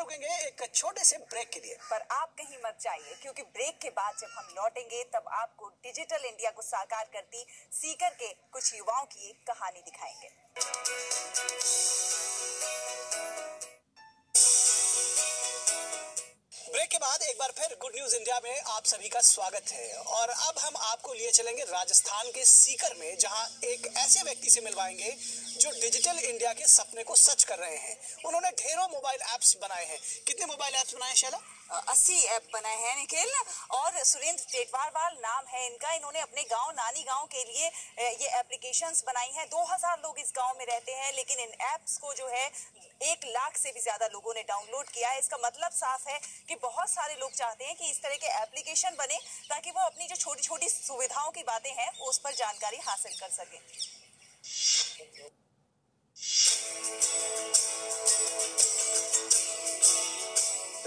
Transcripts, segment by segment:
रुकेंगे एक छोटे से ब्रेक के लिए। पर आप कहीं मत जाइए, क्योंकि ब्रेक के बाद जब हम लौटेंगे तब आपको डिजिटल इंडिया को साकार करती सीकर के कुछ युवाओं की एक कहानी दिखाएंगे। ब्रेक के बाद एक बार फिर गुड न्यूज इंडिया में आप सभी का स्वागत है। और अब हम आपको लिए चलेंगे राजस्थान के सीकर में, जहां एक ऐसे व्यक्ति से मिलवाएंगे जो डिजिटल इंडिया के सपने को सच कर रहे हैं। उन्होंने ढेरों मोबाइल ऐप्स बनाए हैं। कितने मोबाइल ऐप्स बनाए शैला? 80 ऐप बनाए हैं निखिल। और सुरेंद्र टेटवारवाल नाम है इनका। इन्होंने अपने गांव नानी गांव के लिए ये एप्लीकेशंस बनाई हैं। 2000 लोग इस गांव में रहते हैं, लेकिन इन ऐप्स को जो है 1 लाख से भी ज्यादा लोगों ने डाउनलोड किया है। इसका मतलब साफ है कि बहुत सारे लोग चाहते हैं कि इस तरह के एप्लीकेशन बने ताकि वो अपनी जो छोटी छोटी सुविधाओं की बातें हैं उस पर जानकारी हासिल कर सके।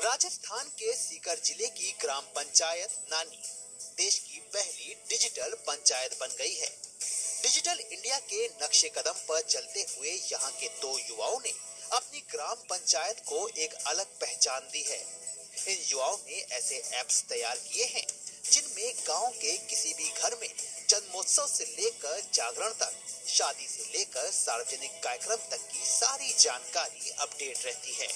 राजस्थान के सीकर जिले की ग्राम पंचायत नानी देश की पहली डिजिटल पंचायत बन गई है। डिजिटल इंडिया के नक्शे कदम पर चलते हुए यहाँ के 2 युवाओं ने अपनी ग्राम पंचायत को एक अलग पहचान दी है। इन युवाओं ने ऐसे ऐप्स तैयार किए हैं जिनमें गांव के किसी भी घर में जन्मोत्सव से लेकर जागरण तक, शादी से लेकर सार्वजनिक कार्यक्रम तक की सारी जानकारी अपडेट रहती है।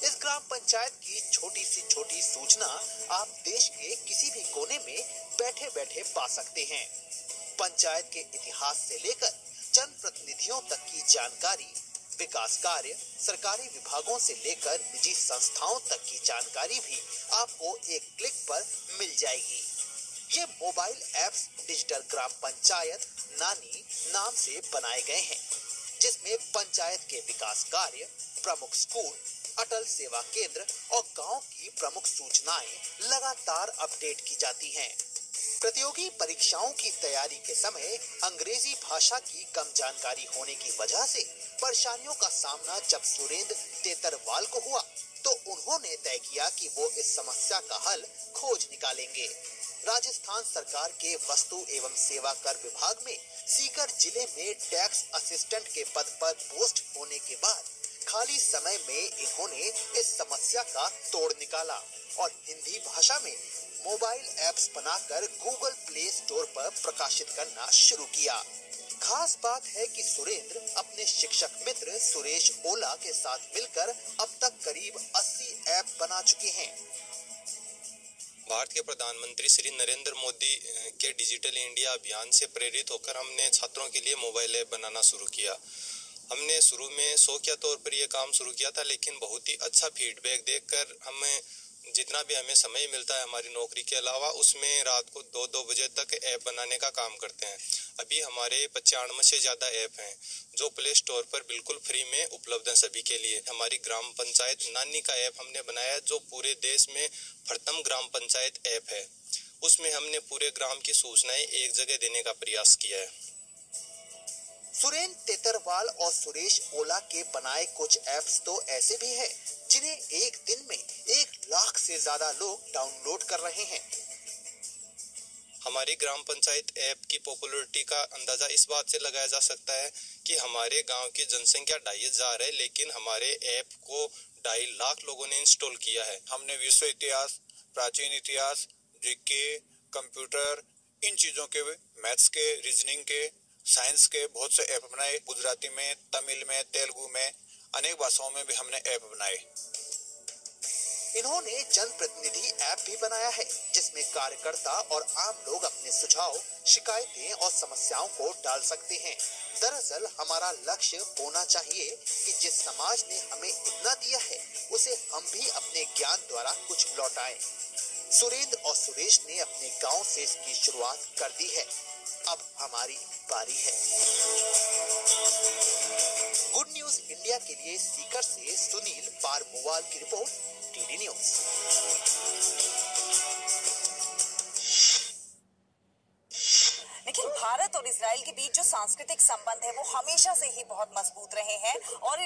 इस ग्राम पंचायत की छोटी सी छोटी सूचना आप देश के किसी भी कोने में बैठे बैठे पा सकते हैं। पंचायत के इतिहास से लेकर जनप्रतिनिधियों तक की जानकारी, विकास कार्य, सरकारी विभागों से लेकर निजी संस्थाओं तक की जानकारी भी आपको एक क्लिक पर मिल जाएगी। ये मोबाइल ऐप्स डिजिटल ग्राम पंचायत नानी नाम से बनाए गए हैं, जिसमें पंचायत के विकास कार्य, प्रमुख स्कूल, अटल सेवा केंद्र और गांव की प्रमुख सूचनाएं लगातार अपडेट की जाती हैं। प्रतियोगी परीक्षाओं की तैयारी के समय अंग्रेजी भाषा की कम जानकारी होने की वजह से परेशानियों का सामना जब सुरेंद्र तेतरवाल को हुआ, तो उन्होंने तय किया कि वो इस समस्या का हल खोज निकालेंगे। राजस्थान सरकार के वस्तु एवं सेवा कर विभाग में सीकर जिले में टैक्स असिस्टेंट के पद पर पोस्ट होने के बाद खाली समय में इन्होंने इस समस्या का तोड़ निकाला और हिंदी भाषा में मोबाइल ऐप्स बनाकर गूगल प्ले स्टोर पर प्रकाशित करना शुरू किया। खास बात है कि सुरेंद्र अपने शिक्षक मित्र सुरेश ओला के साथ मिलकर अब तक करीब 80 ऐप बना चुके हैं। भारत के प्रधानमंत्री श्री नरेंद्र मोदी के डिजिटल इंडिया अभियान से प्रेरित होकर हमने छात्रों के लिए मोबाइल ऐप बनाना शुरू किया। हमने शुरू में शौकिया तौर पर यह काम शुरू किया था, लेकिन बहुत ही अच्छा फीडबैक देखकर हमें जितना भी हमें समय मिलता है हमारी नौकरी के अलावा, उसमें रात को 2-2 बजे तक ऐप बनाने का काम करते हैं। अभी हमारे 95 से ज़्यादा ऐप हैं जो प्ले स्टोर पर बिल्कुल फ्री में उपलब्ध हैं सभी के लिए। हमारी ग्राम पंचायत नानी का ऐप हमने बनाया जो पूरे देश में प्रथम ग्राम पंचायत ऐप है। उसमें हमने पूरे ग्राम की सूचनाएं एक जगह देने का प्रयास किया है। सुरेंद्र तेतरवाल और सुरेश ओला के बनाए कुछ ऐप्स तो ऐसे भी हैं जिन्हें एक दिन में 1 लाख से ज्यादा लोग डाउनलोड कर रहे हैं। हमारी ग्राम पंचायत ऐप की पॉपुलैरिटी का अंदाजा इस बात से लगाया जा सकता है कि हमारे गांव की जनसंख्या 2500 है, लेकिन हमारे ऐप को 2.5 लाख लोगों ने इंस्टॉल किया है। हमने विश्व इतिहास, प्राचीन इतिहास, जीके, कंप्यूटर, इन चीजों के, मैथ्स के, रीजनिंग के, साइंस के बहुत से ऐप बनाए। गुजराती में, तमिल में, तेलुगु में, अनेक भाषाओं में भी हमने ऐप बनाए। इन्होंने जनप्रतिनिधि ऐप भी बनाया है, जिसमें कार्यकर्ता और आम लोग अपने सुझाव, शिकायतें और समस्याओं को डाल सकते हैं। दरअसल हमारा लक्ष्य होना चाहिए कि जिस समाज ने हमें इतना दिया है उसे हम भी अपने ज्ञान द्वारा कुछ लौटाएं। सुरेंद्र और सुरेश ने अपने गांव से इसकी शुरुआत कर दी है। अब हमारी बारी है। गुड न्यूज इंडिया के लिए सीकर से सुनील पारमुवाल की रिपोर्ट, टीडी न्यूज। लेकिन भारत और इजराइल के बीच जो सांस्कृतिक संबंध है वो हमेशा से ही बहुत मजबूत रहे हैं और